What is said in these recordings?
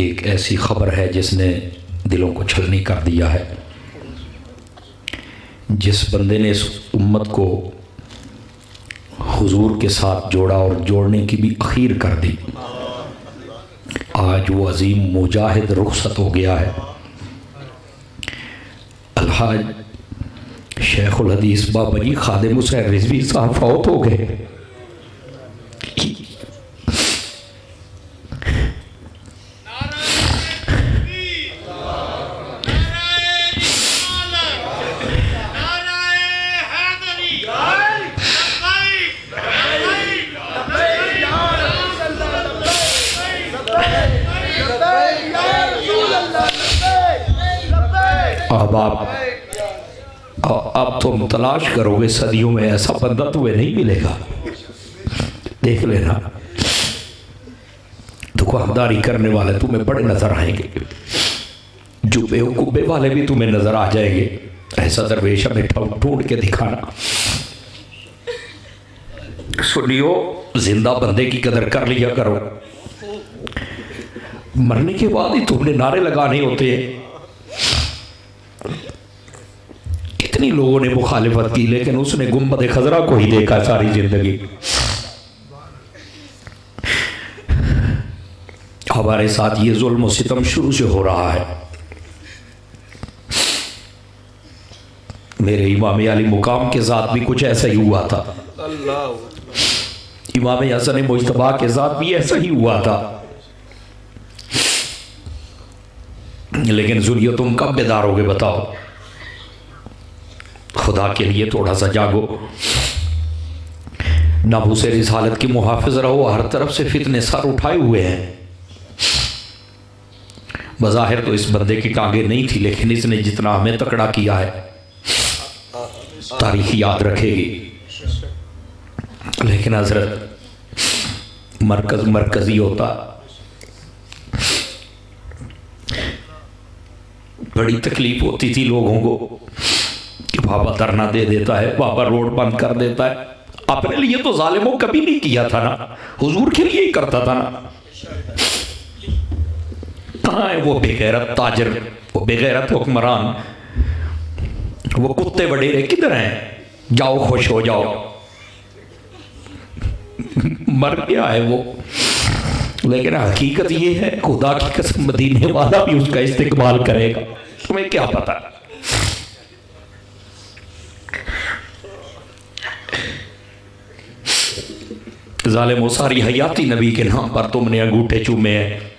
एक ऐसी ख़बर है जिसने दिलों को छलनी कर दिया है। जिस बंदे ने इस उम्मत को हुजूर के साथ जोड़ा और जोड़ने की भी अखीर कर दी, आज वो अजीम मुजाहिद रुखसत हो गया है। अलहाज शेखुल हदीस बाबा जी खादिम हुसैन रिजवी साहब फौत हो गए। अब तुम तलाश करोगे सदियों में ऐसा बंदा तुम्हें नहीं मिलेगा। देख लेना, दुकानदारी करने वाले तुम्हें बड़े नजर आएंगे, जो बेवकूबे वाले भी तुम्हें नजर आ जाएंगे। ऐसा दरवेश हमें ढूंढ के दिखाना। सुनियो, जिंदा बंदे की कदर कर लिया करो, मरने के बाद ही तुमने नारे लगाने होते हैं। कितनी लोगों ने मुखालिफत की, लेकिन उसने गुंबद खजरा को ही देखा सारी जिंदगी। हमारे साथ ये जुल्म सितम शुरू से हो रहा है। मेरे इमाम अली मुकाम के साथ भी कुछ ऐसा ही हुआ था। इमाम हसन मुज्तबा के साथ भी ऐसा ही हुआ था। लेकिन जुलियो, तुम कब बेदार होगे बताओ? खुदा के लिए थोड़ा सा जागो। नाबूस रिसालत की मुहाफिज रहो। हर तरफ से फितने सर उठाए हुए हैं। बज़ाहिर तो इस बंदे की टांगे नहीं थी, लेकिन इसने जितना हमें तकड़ा किया है तारीख याद रखेगी। लेकिन हजरत, मरकजी होता, बड़ी तकलीफ होती थी लोगों को कि बाबा धरना दे देता है, बाबा रोड बंद कर देता है। अपने लिए तो जालिमों कभी नहीं किया था ना, हुजूर के लिए ही करता था ना। कहाँ है वो बेगैरत ताजर, वो बेगैरत हुक्मरान, वो कुत्ते वडेरे किधर हैं? जाओ खुश हो जाओ। मर गया है वो। लेकिन हकीकत ये है, खुदा की कसम मदीने वाला भी उसका इस्तेमाल करेगा। तुम्हें क्या पता? जालिमो, सारी हयाती नबी के नाम पर तुमने अंगूठे चूमे हैं।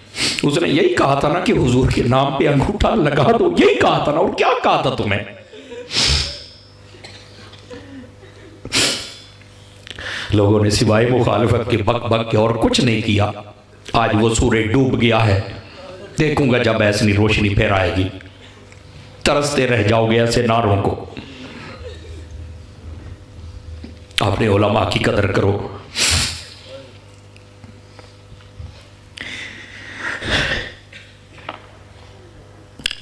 उसने यही कहा था ना कि हुजूर के नाम पे अंगूठा लगा दो, यही कहा था ना। और क्या कहा था तुम्हें? लोगों ने सिवाय मुखालिफत के बक बक के और कुछ नहीं किया। आज वो सूरज डूब गया है। देखूंगा जब ऐसी रोशनी फिर आएगी, तरसते रह जाओगे ऐसे नारों को। अपने उलमा की कदर करो।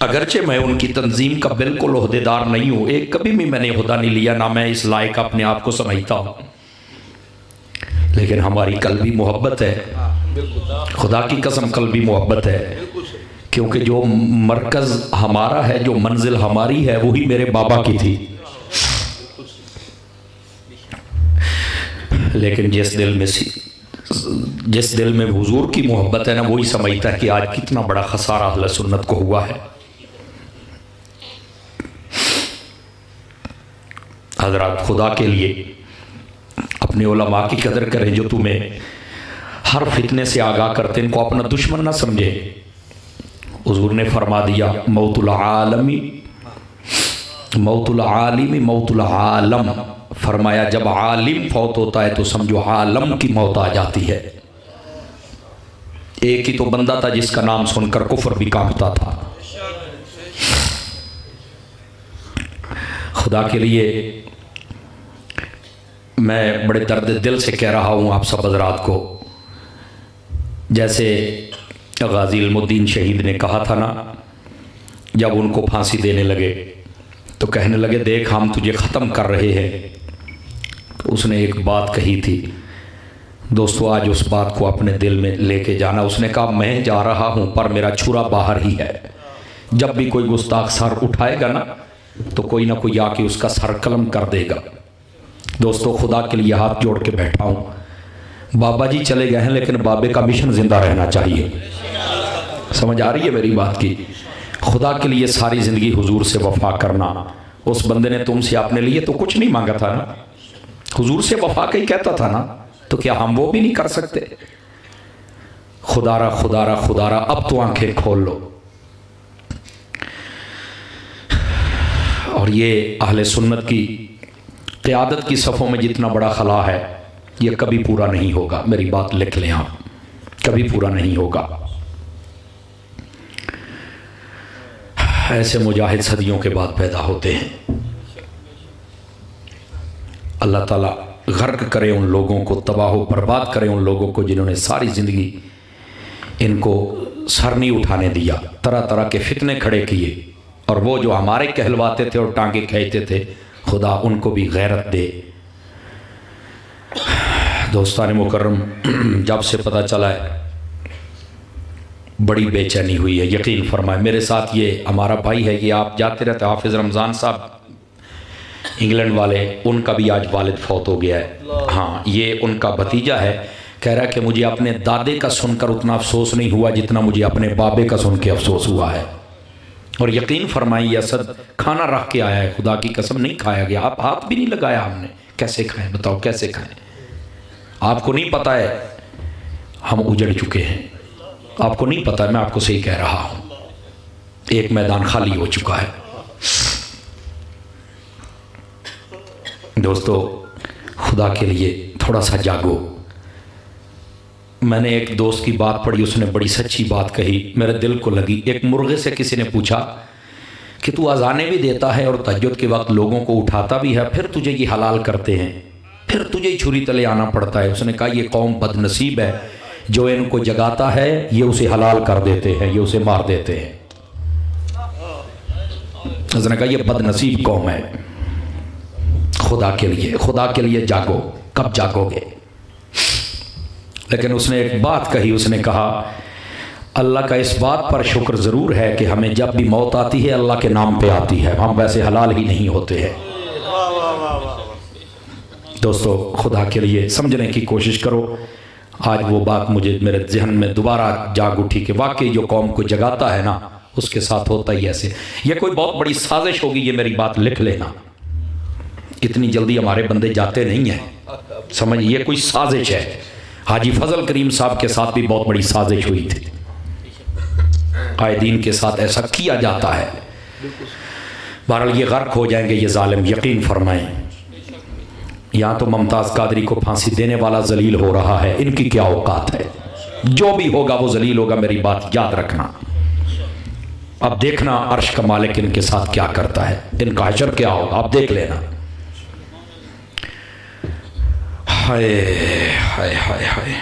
अगरचे मैं उनकी तंजीम का बिल्कुल ओहदेदार नहीं हूं, एक कभी भी मैंने ओहदा नहीं लिया, ना मैं इस लायक अपने आप को समझता हूं। लेकिन हमारी कल्बी मोहब्बत है, खुदा की कसम कल्बी मोहब्बत है। क्योंकि जो मरकज़ हमारा है, जो मंजिल हमारी है, वही मेरे बाबा की थी। लेकिन जिस दिल में हुजूर की मोहब्बत है ना, वही समझता है कि आज कितना बड़ा खसारा अहले सुन्नत को हुआ है। हजरत, खुदा के लिए अपने उलमा की कदर करें, जो तुम्हें हर फितने से आगाह करते, इनको अपना दुश्मन ना समझे। हुजूर ने फरमा दिया, मौतुल आलमी मौतुल आलिमी मौतुल आलम। फरमाया जब आलिम फौत होता है तो समझो आलम की मौत आ जाती है। एक ही तो बंदा था जिसका नाम सुनकर कुफर भी कांपता था। खुदा के लिए मैं बड़े दर्द दिल से कह रहा हूँ आप सब हज़रात को। जैसे गाजी इल्मुद्दीन शहीद ने कहा था ना, जब उनको फांसी देने लगे तो कहने लगे, देख हम तुझे ख़त्म कर रहे हैं। तो उसने एक बात कही थी, दोस्तों आज उस बात को अपने दिल में लेके जाना। उसने कहा मैं जा रहा हूँ पर मेरा छुरा बाहर ही है, जब भी कोई गुस्ताख सर उठाएगा ना तो कोई ना कोई आके उसका सर कलम कर देगा। दोस्तों खुदा के लिए हाथ जोड़ के बैठा हूँ, बाबा जी चले गए हैं लेकिन बाबे का मिशन जिंदा रहना चाहिए। समझ आ रही है मेरी बात की? खुदा के लिए सारी ज़िंदगी हुजूर से वफा करना। उस बंदे ने तुमसे अपने लिए तो कुछ नहीं मांगा था ना, हुजूर से वफा का ही कहता था ना, तो क्या हम वो भी नहीं कर सकते? खुदारा खुदारा खुदारा, अब तो आंखें खोल लो। और ये अहले सुन्नत की क़यादत की सफ़ों में जितना बड़ा खला है ये कभी पूरा नहीं होगा। मेरी बात लिख लें आप, कभी पूरा नहीं होगा। ऐसे मुजाहिद सदियों के बाद पैदा होते हैं। अल्लाह ताला गर्क करे उन लोगों को, तबाह बर्बाद करे उन लोगों को जिन्होंने सारी ज़िंदगी इनको सर नहीं उठाने दिया, तरह तरह के फितने खड़े किए। और वो जो हमारे कहलवाते थे और टांगे खींचते थे, खुदा उनको भी गैरत दे। दोस्तान मुकर्रम, जब से पता चला है बड़ी बेचैनी हुई है। यकीन फरमाए मेरे साथ ये हमारा भाई है, ये आप जाते रहते हाफिज़ रमज़ान साहब इंग्लैंड वाले, उनका भी आज वालिद फौत हो गया है। हाँ, ये उनका भतीजा है, कह रहा है कि मुझे अपने दादे का सुनकर उतना अफसोस नहीं हुआ जितना मुझे अपने बाबे का सुन के अफसोस हुआ है। और यकीन फरमाइए असद खाना रख के आया है, खुदा की कसम नहीं खाया गया, आप हाथ भी नहीं लगाया हमने। कैसे खाएं बताओ, कैसे खाएं? आपको नहीं पता है हम उजड़ चुके हैं, आपको नहीं पता है, मैं आपको सही कह रहा हूं। एक मैदान खाली हो चुका है। दोस्तों खुदा के लिए थोड़ा सा जागो। मैंने एक दोस्त की बात पढ़ी, उसने बड़ी सच्ची बात कही, मेरे दिल को लगी। एक मुर्गे से किसी ने पूछा कि तू अजाने भी देता है और तहज्जुद के वक्त लोगों को उठाता भी है, फिर तुझे ये हलाल करते हैं, फिर तुझे ही छुरी तले आना पड़ता है। उसने कहा ये कौम बदनसीब है, जो इनको जगाता है ये उसे हलाल कर देते हैं, ये उसे मार देते हैं। उसने कहा ये बदनसीब कौम है। खुदा के लिए जागो। कब जागोगे? लेकिन उसने एक बात कही, उसने कहा अल्लाह का इस बात पर शुक्र ज़रूर है कि हमें जब भी मौत आती है अल्लाह के नाम पे आती है, हम वैसे हलाल ही नहीं होते हैं। दोस्तों खुदा के लिए समझने की कोशिश करो। आज वो बात मुझे मेरे जहन में दोबारा जाग उठी कि वाकई जो कौम को जगाता है ना उसके साथ होता ही ऐसे। ये कोई बहुत बड़ी साजिश होगी, ये मेरी बात लिख लेना। इतनी जल्दी हमारे बंदे जाते नहीं हैं, समझ, ये कोई साजिश है। हाजी फजल करीम साहब के साथ भी बहुत बड़ी साजिश हुई थी, आए दीन के साथ ऐसा किया जाता है। बहरहाल ये गर्क हो जाएंगे ये जालिम, यकीन फरमाएं। यहाँ तो मुमताज़ कादरी को फांसी देने वाला जलील हो रहा है, इनकी क्या औकात है? जो भी होगा वो जलील होगा, मेरी बात याद रखना। अब देखना अर्श का मालिक इनके साथ क्या करता है, इनका हशर क्या होगा, आप देख लेना। हाय हाय हाय हाय।